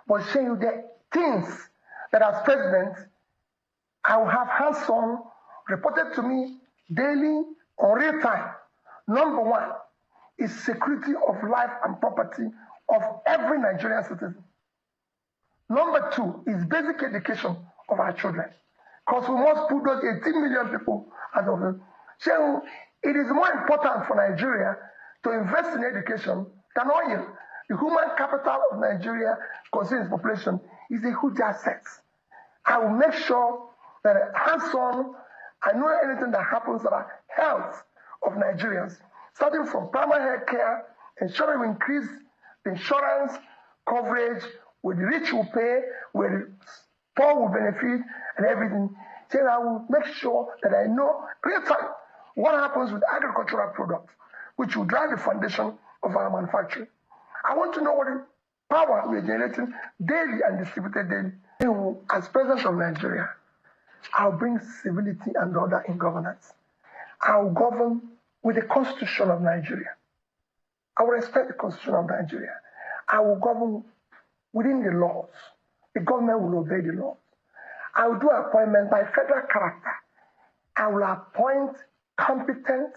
but showing you the things that as president, I will have hands-on reported to me daily on real time. Number one is security of life and property of every Nigerian citizen. Number two is basic education of our children. Because we must put those 18 million people out of them. So it is more important for Nigeria to invest in education than oil. The human capital of Nigeria, considering its population, is a huge asset. I will make sure that hands-on, I know anything that happens to the health of Nigerians, starting from primary health care, ensuring we increase the insurance coverage, where the rich will pay, where the poor will benefit, and everything. So I will make sure that I know real time what happens with agricultural products, which will drive the foundation of our manufacturing. I want to know what power we are generating daily and distributed daily. As president of Nigeria, I'll bring civility and order in governance. I'll govern with the Constitution of Nigeria. I will respect the Constitution of Nigeria. I will govern within the laws. The government will obey the laws. I will do appointment by federal character. I will appoint competent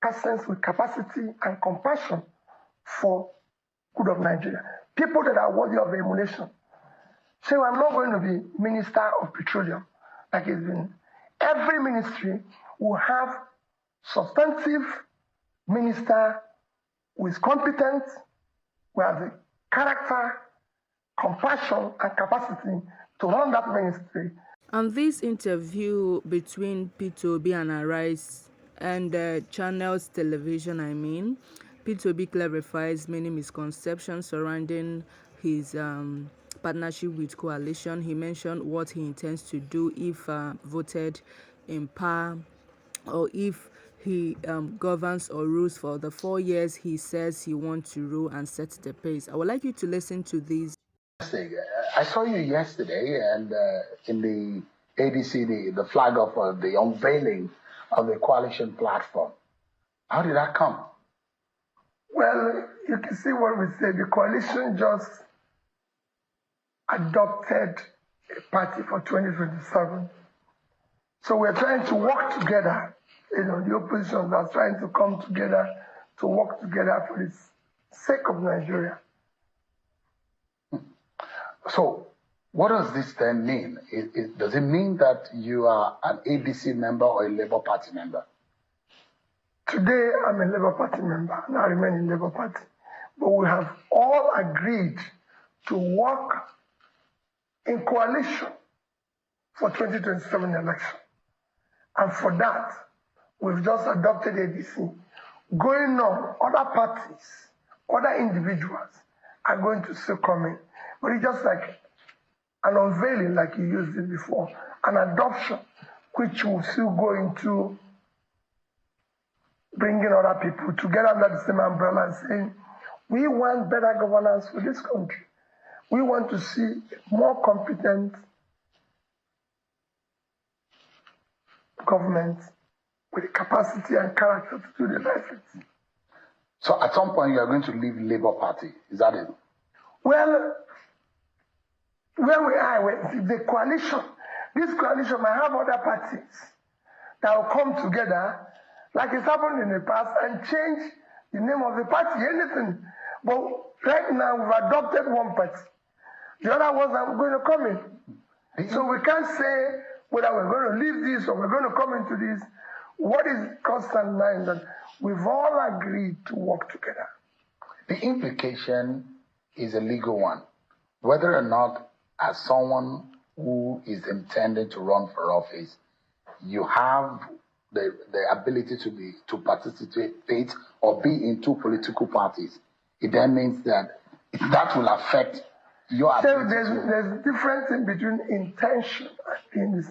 persons with capacity and compassion for good of Nigeria. People that are worthy of emulation. So I'm not going to be Minister of Petroleum like it's been. Every ministry will have substantive minister who is competent, who has the character, compassion, and capacity to run that ministry. And this interview between Peter Obi and Arise and Channels Television, Peter Obi clarifies many misconceptions surrounding his partnership with coalition. He mentioned what he intends to do if voted in power, or if he governs or rules for the 4 years he says he wants to rule and set the pace. I would like you to listen to these. I saw you yesterday, and in the ADC, the flag of the unveiling of the coalition platform. How did that come? Well, you can see what we said. The coalition just adopted a party for 2027. So we're trying to work together. The opposition are trying to come together to work together for the sake of Nigeria. So what does this then mean? Does it mean that you are an ADC member or a Labour Party member? Today, I'm a Labour Party member, and I remain in Labour Party. But we have all agreed to work in coalition for 2027 election. And for that, we've just adopted ADC. Going on, other parties, other individuals are going to still come in. But it's just like an unveiling, like you used it before, an adoption, which will still go into bringing other people together under the same umbrella and saying, we want better governance for this country. We want to see more competent government with the capacity and character to do the right things. So at some point you are going to leave Labour Party, is that it? Well, where we are with the coalition, this coalition might have other parties that will come together, like it's happened in the past, and change the name of the party, anything. But right now we've adopted one party. The other ones are going to come in. So we can't say whether we're going to leave this or we're going to come into this. What is constant mind that we've all agreed to work together. The implication is a legal one. Whether or not, as someone who is intending to run for office, you have the ability to participate or be in two political parties, it then means that will affect your ability. So there's a difference in between intention and being.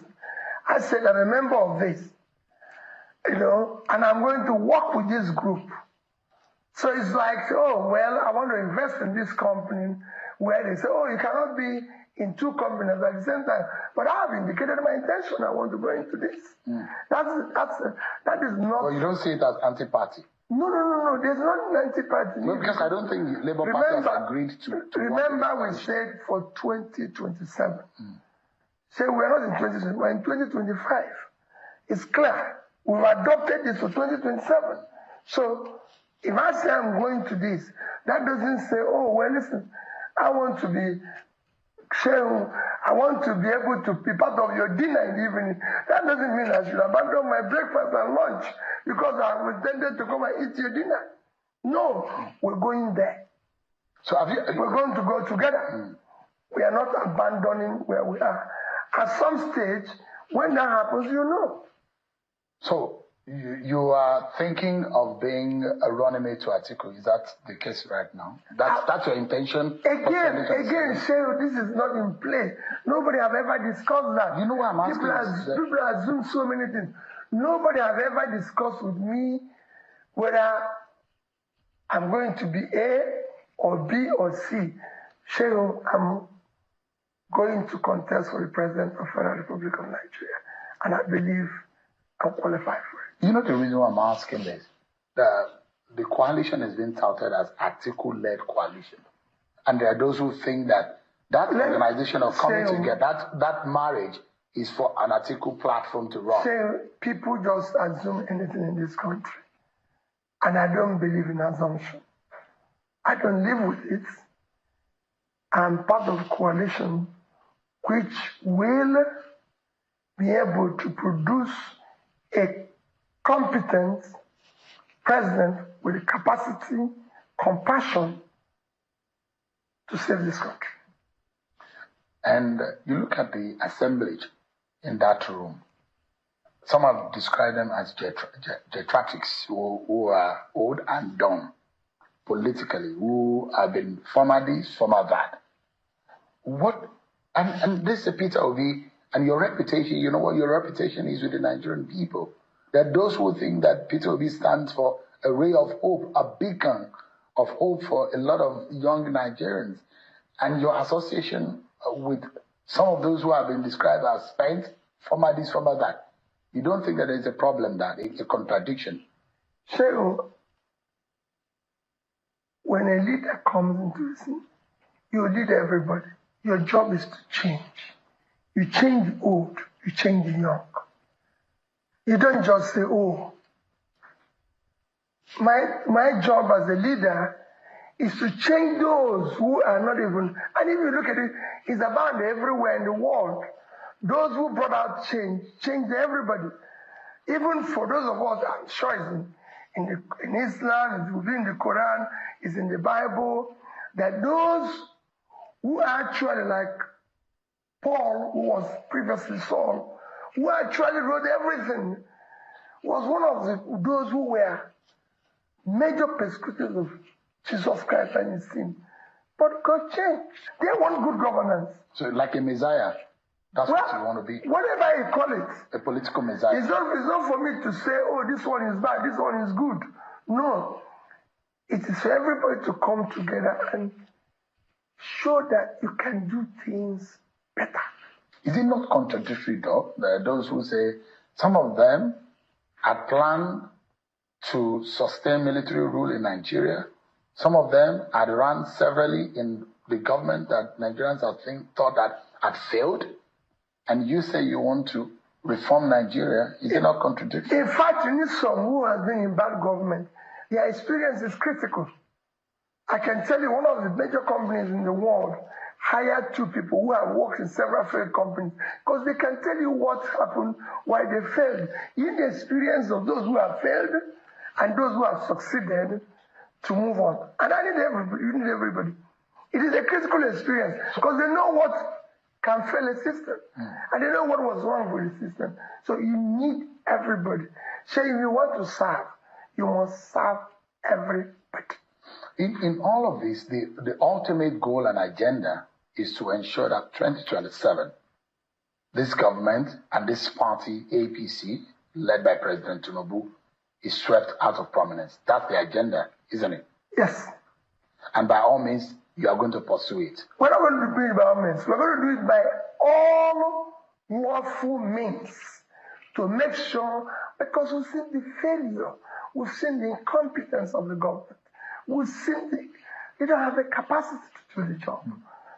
I said I'm a member of this, and I'm going to work with this group. So it's like, oh, well, I want to invest in this company, where they say, oh, you cannot be in two companies at the same time. But I have indicated my intention. I want to go into this. That is not. Well, you don't see it as anti-party. No. There's not 90 party. No, because I don't think Labour Party has agreed to remember, we said for 2027. Say we're not in 2020, we're in 2025. It's clear. We've adopted this for 2027. So if I say I'm going to this, that doesn't say, oh, well, listen, I want to be sharing, I want to be able to be part of your dinner in the evening. That doesn't mean I should abandon my breakfast and lunch because I intended to come and eat your dinner. No, we're going there. So we're going to go together. We are not abandoning where we are. At some stage, when that happens, you know. So you are thinking of being a running mate to Atiku. Is that the case right now? That's your intention? Again, Shehu, this is not in play. Nobody have ever discussed that. You know what I'm asking? People assume so many things. Nobody have ever discussed with me whether I'm going to be A or B or C. Shehu, I'm going to contest for the President of the Federal Republic of Nigeria. And I believe I'm qualified for it. You know the reason why I'm asking this? The coalition has been touted as Atiku-led coalition. And there are those who think that organization of coming together, that marriage is for an Atiku platform to run. People just assume anything in this country. And I don't believe in assumption. I don't live with it. I'm part of a coalition which will be able to produce a competent president with the capacity, compassion to save this country. And you look at the assemblage in that room. Some have described them as geriatrics who are old and done politically, who have been former this, former that. And this is Peter Obi, and your reputation, you know what your reputation is with the Nigerian people. There are those who think that Peter Obi stands for a ray of hope, a beacon of hope for a lot of young Nigerians. And your association with some of those who have been described as spent, former this, former that. You don't think that there's a problem, that it's a contradiction? So, when a leader comes into the scene, you lead everybody. Your job is to change. You change the old, you change the young. You don't just say, oh, my job as a leader is to change those who are not even, and if you look at it, it's about everywhere in the world. Those who brought out change everybody. Even for those of us, I'm sure it's in Islam, it's within the Quran, it's in the Bible, that those who actually, like Paul, who was previously Saul, who actually wrote everything, was one of those who were major persecutors of Jesus Christ and his sin. But God changed. They want good governance. So like a Messiah, that's what you want to be? Whatever you call it. A political Messiah. It's not for me to say, oh, this one is bad, this one is good. No. It is for everybody to come together and show that you can do things better. Is it not contradictory, though? There are those who say some of them had planned to sustain military rule in Nigeria. Some of them had run severally in the government that Nigerians thought that had failed. And you say you want to reform Nigeria. Is it not contradictory? In fact, you need some who has been in bad government. Their experience is critical. I can tell you one of the major companies in the world hired 2 people who have worked in several failed companies because they can tell you what happened, why they failed. You need the experience of those who have failed and those who have succeeded to move on. And I need everybody. You need everybody. It is a critical experience because they know what can fail a system. And they know what was wrong with the system. So you need everybody. So if you want to serve, you must serve everybody. In all of this, the ultimate goal and agenda is to ensure that 2027, this government and this party, APC, led by President Tinubu, is swept out of prominence. That's the agenda, isn't it? Yes. And by all means, you are going to pursue it. We're not going to do it by all means. We're going to do it by all lawful means to make sure, because we see the failure. We've seen the incompetence of the government. We've seen they don't have the capacity to do the job.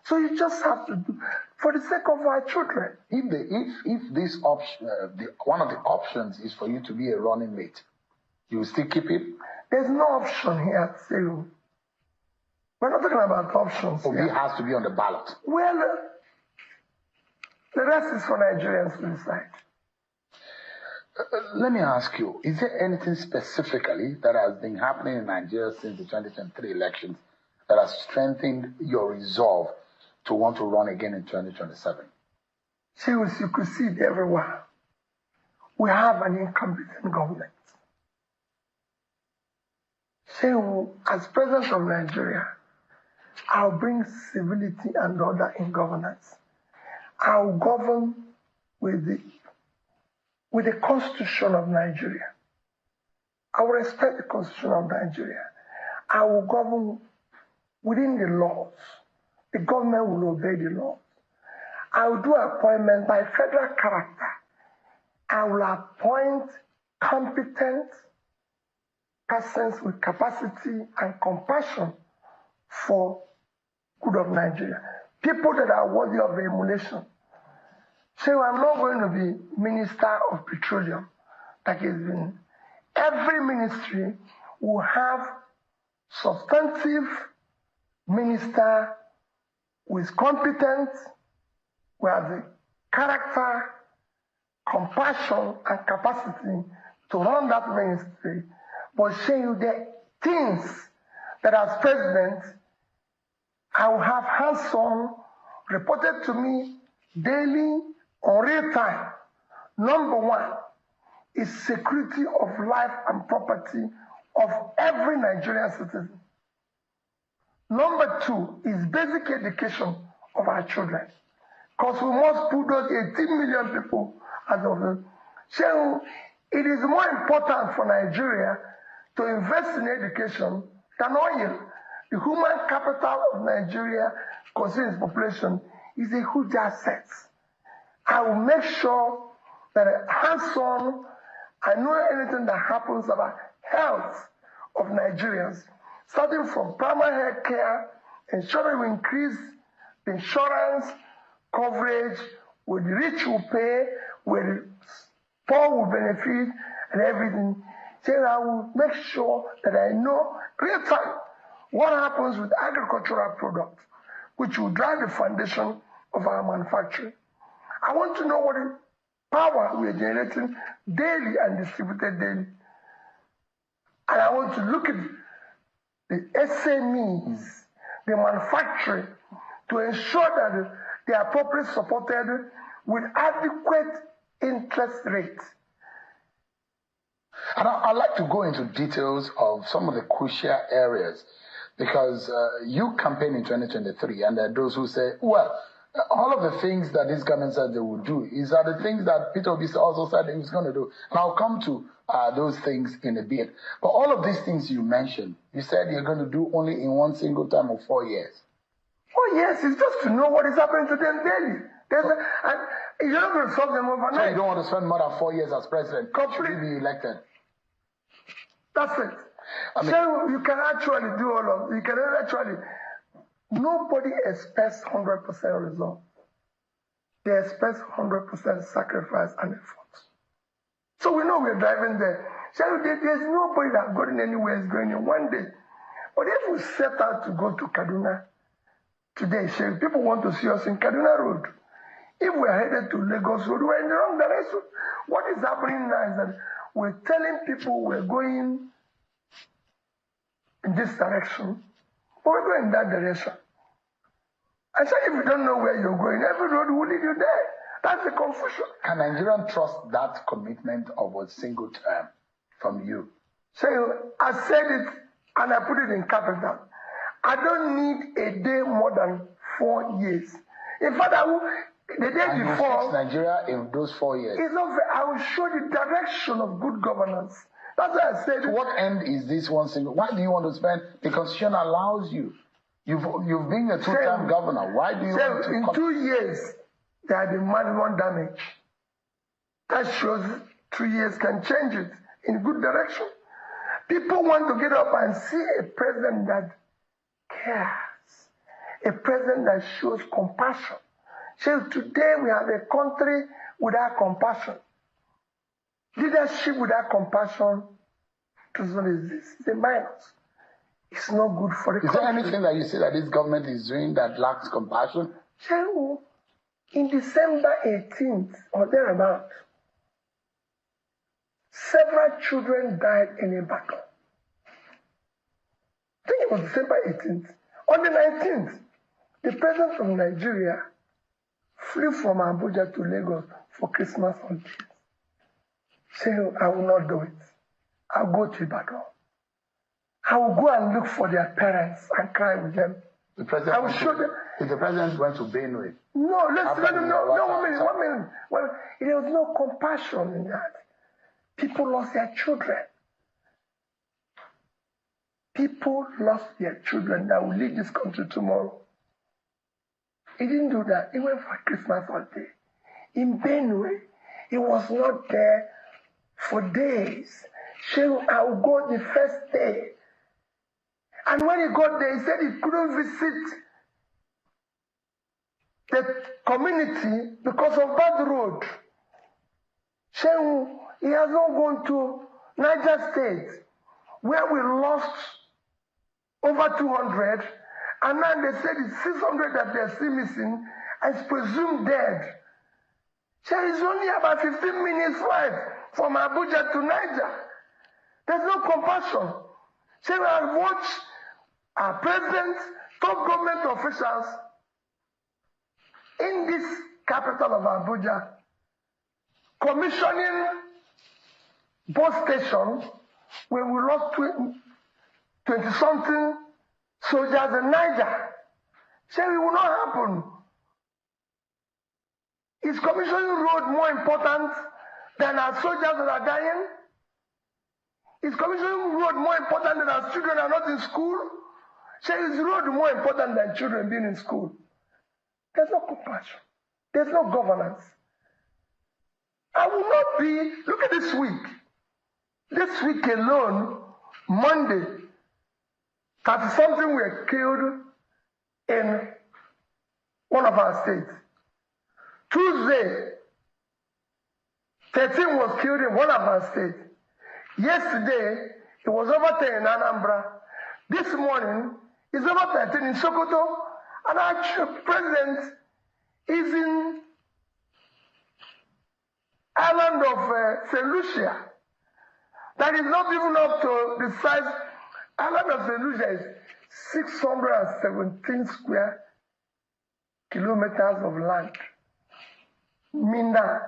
So you just have to do for the sake of our children. If this option, one of the options is for you to be a running mate, you will still keep it? There's no option here, Seru. We're not talking about options. Obi has to be on the ballot. Well, the rest is for Nigerians to decide. Let me ask you, is there anything specifically that has been happening in Nigeria since the 2023 elections that has strengthened your resolve to want to run again in 2027? Seru, you could see it everywhere. We have an incompetent government. Seru, as president of Nigeria, I'll bring civility and order in governance. I'll govern with the Constitution of Nigeria. I will respect the Constitution of Nigeria. I will govern within the laws. The government will obey the laws. I will do appointment by federal character. I will appoint competent persons with capacity and compassion for good of Nigeria. People that are worthy of emulation. So I'm not going to be Minister of Petroleum, like it's been. Every ministry will have substantive minister who is competent, who has the character, compassion, and capacity to run that ministry, but show you the things that as president, I will have hands-on reported to me daily on real time. Number one is security of life and property of every Nigerian citizen. Number two is basic education of our children. Because we must put those 18 million people as of them. So it is more important for Nigeria to invest in education than oil. The human capital of Nigeria, considering its population, is a huge asset. I will make sure that hands-on, I know anything that happens about health of Nigerians, starting from primary health care, ensuring we increase the insurance coverage, where the rich will pay, where the poor will benefit, and everything. So I will make sure that I know real time what happens with agricultural products, which will drive the foundation of our manufacturing. I want to know what power we are generating daily and distributed daily. And I want to look at the SMEs, the manufacturing, to ensure that they are properly supported with adequate interest rates. And I'd like to go into details of some of the crucial areas, because you campaigned in 2023, and there are those who say, well, all of the things that this government said they would do are the things that Peter Obi also said he was going to do. And I'll come to those things in a bit. But all of these things you mentioned, you said you're going to do only in one single term of 4 years. 4 years is just to know what is happening to them daily. And you're not going to solve them overnight. So you don't want to spend more than 4 years as president? Completely be elected. That's it. I mean, so you can actually do all of it. You can actually. Nobody expects 100% result. They expect 100% sacrifice and effort. So we know we're driving there. So there's nobody that going anywhere is going in one day. But if we set out to go to Kaduna today, people want to see us in Kaduna Road. If we're headed to Lagos Road, we're in the wrong direction. What is happening now is that we're telling people we're going in this direction, but we're going in that direction. And so if you don't know where you're going, every road will lead you there. That's the confusion. Can Nigerians trust that commitment of a single term from you? So I said it and I put it in capital. I don't need a day more than 4 years. In fact, the day and before, you fix Nigeria in those 4 years. It's not fair. I will show the direction of good governance. That's why I said. To what end is this one single? Why do you want to spend? The Constitution allows you. You've been a two-term governor. Why do you want to? In 2 years, there had been maximum damage. That shows 2 years can change it in good direction. People want to get up and see a president that cares, a president that shows compassion. So today we have a country without compassion. Leadership without compassion doesn't exist. It's a minus. It's not good for the country. Is there anything that you see that this government is doing that lacks compassion? So, in December 18th or thereabout, several children died in a battle. I think it was December 18th. On the 19th, the president from Nigeria flew from Abuja to Lagos for Christmas holidays. Saying, I will not do it. I'll go to Ibadan. I will go and look for their parents and cry with them. The president I will show them. If the president went to Benue. No, listen, no, 1 minute, 1 minute. Well, there was no compassion in that. People lost their children. People lost their children that will lead this country tomorrow. He didn't do that. He went for Christmas holiday. In Benue, he was not there for days. So I will go the first day. And when he got there, he said he couldn't visit the community because of bad road. So he has not gone to Niger State, where we lost over 200, and now they said it's 600 that they're still missing, and it's presumed dead. So it's only about 15 minutes flight from Abuja to Niger. There's no compassion. So I watched our president, top government officials in this capital of Abuja commissioning bus stations where we lost 20-something soldiers in Niger. So it will not happen. Is commissioning road more important than our soldiers that are dying? Is commissioning road more important than our children are not in school? So is road more important than children being in school? There's no compassion. There's no governance. I will not be, look at this week. This week alone, Monday, 30-something were killed in one of our states. Tuesday, 13 was killed in one of our states. Yesterday, it was over 10 in Anambra. This morning, it's over 13 in Sokoto. And our president is in island of St. Lucia. That is not even up to the size. Island of St. Lucia is 617 square kilometers of land. Minna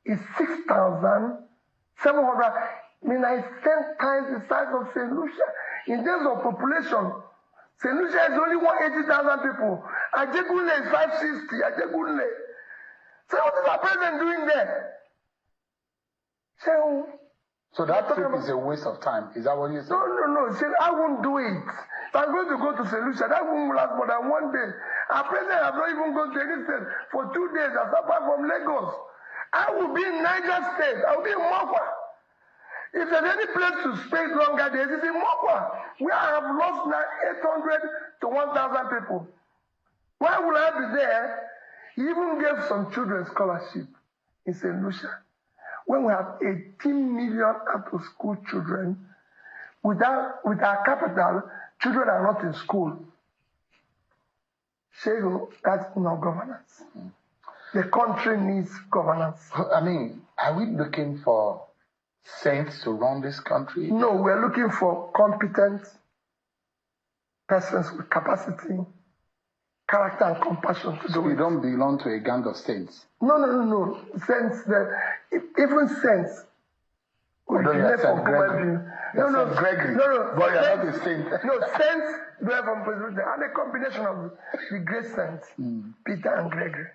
is 6,700. Minna is 10 times the size of St. Lucia. In terms of population, St. Lucia is only 180,000 people. Ajegunle is 560. Ajegunle. So what is our president doing there? So that trip is a waste of time. Is that what you said? No. See, I won't do it. If I'm going to go to St. Lucia, that won't last more than 1 day. Our president has not even gone to any state for 2 days apart from Lagos. I will be in Niger State. I will be in Mokwa. If there's any place to stay longer days, it's in Mokwa, where I have lost now 800 to 1,000 people. Why will I be there? He even gave some children scholarship in St. Lucia. When we have 18 million out-of-school children, with our capital, children are not in school. Shego, that's not governance. The country needs governance. I mean, are we looking for saints to run this country? No, we're looking for competent persons with capacity, character, and compassion to do it. We don't belong to a gang of saints. No. Saints, even saints. Gregory. No. But you're not a saint. No, saints derive from Presbyterian, and a combination of the great saints, Peter and Gregory.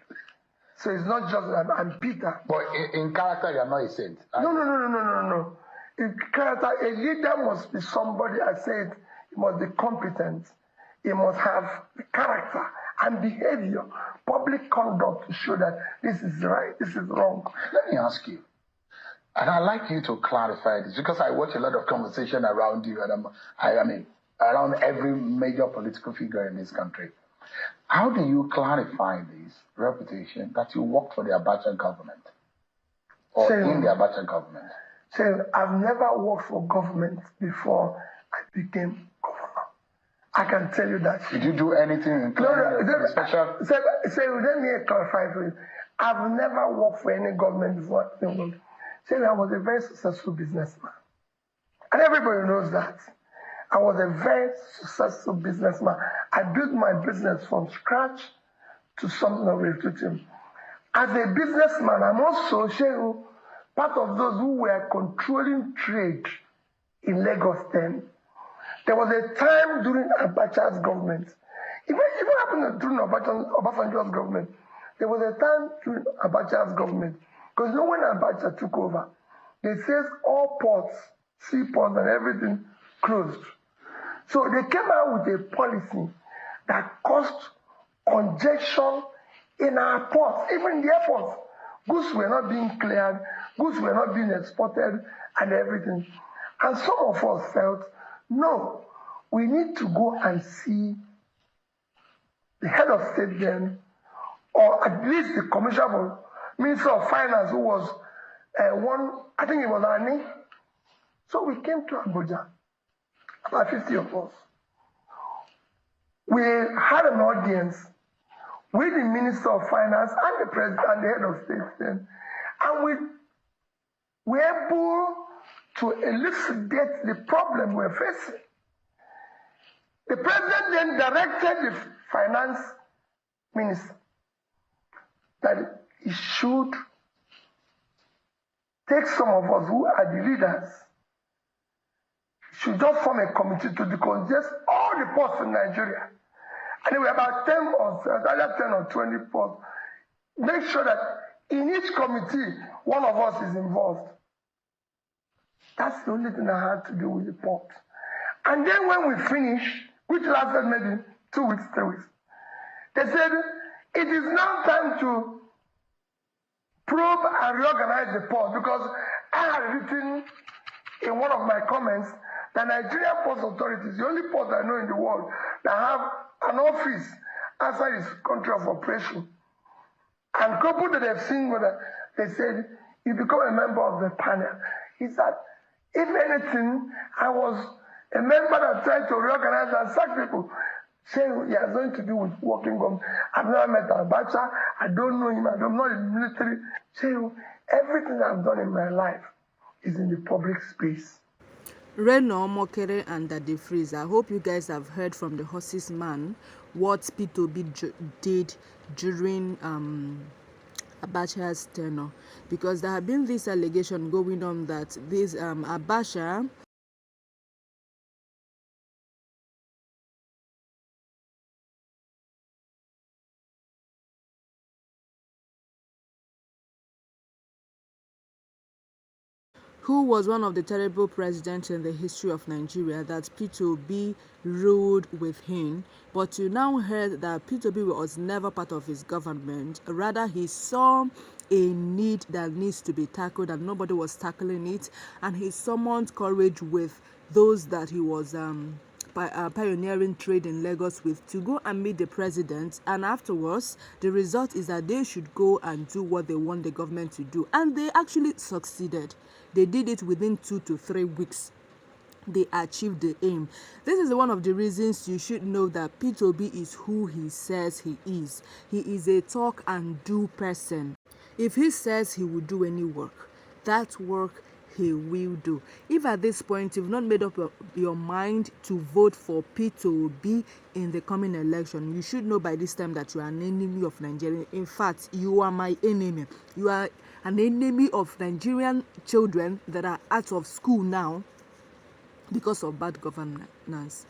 So it's not just that I'm Peter. But in character, you're not a saint. No. In character, a leader must be somebody, I said, he must be competent. He must have the character and behavior, public conduct to show that this is right, this is wrong. Let me ask you, And I'd like you to clarify this because I watch a lot of conversation around you, and I mean, around every major political figure in this country. How do you clarify this reputation that you worked for the Abacha government or in the Abacha government? I've never worked for government before I became governor. I can tell you that. Did you do anything including special? Let me clarify for you. I've never worked for any government before. I was a very successful businessman. And everybody knows that. I was a very successful businessman. I built my business from scratch to something of repetition. As a businessman, I'm also part of those who were controlling trade in Lagos then. There was a time during Abacha's government, even happened during Obasanjo's government, there was a time during Abacha's government, because when Abacha took over, they said all ports, seaports and everything closed. So they came out with a policy that caused congestion in our ports, even in the airports. Goods were not being cleared, goods were not being exported and everything. And some of us felt, no, we need to go and see the head of state then, or at least the commissioner for Minister of Finance, who was I think it was Ani. So we came to Abuja, about 50 of us. We had an audience with the Minister of Finance and the President and the head of state then, and we were able to elucidate the problem we're facing. The President then directed the Finance Minister that he should take some of us who are the leaders, should just form a committee to decongest all the ports in Nigeria. And there were about 10 or 20 ports. Make sure that in each committee, one of us is involved. That's the only thing I had to do with the port. And then when we finished, which lasted maybe 2 weeks, 3 weeks, they said, it is now time to probe and reorganize the port, because I had written in one of my comments that Nigerian Port Authority is the only port I know in the world that have an office outside its country of operation. And coupled that they've seen whether they said, you become a member of the panel. Is that, if anything, I was a member that tried to reorganize and sack people. Saying he has nothing to do with working government. I've never met Abacha. I don't know him. I'm not in the military. Saying everything I've done in my life is in the public space. Reno, Mokere, and Daddy Freeze, I hope you guys have heard from the horse's man what P2B did during Abacha's tenure, because there have been this allegation going on that this Abacha who was one of the terrible presidents in the history of Nigeria, that P2B ruled with him. But you now heard that P2B was never part of his government. Rather, he saw a need that needs to be tackled and nobody was tackling it. And he summoned courage with those that he was pioneering trade in Lagos with to go and meet the president, and afterwards the result is that they should go and do what they want the government to do, and they actually succeeded. They did it within 2 to 3 weeks. They achieved the aim. This is one of the reasons you should know that P2B is who he says he is. He is a talk and do person. If he says he will do any work, that work he will do. If at this point you've not made up your mind to vote for P2B in the coming election, you should know by this time that you are an enemy of Nigeria. In fact, you are my enemy. You are an enemy of Nigerian children that are out of school now because of bad governance.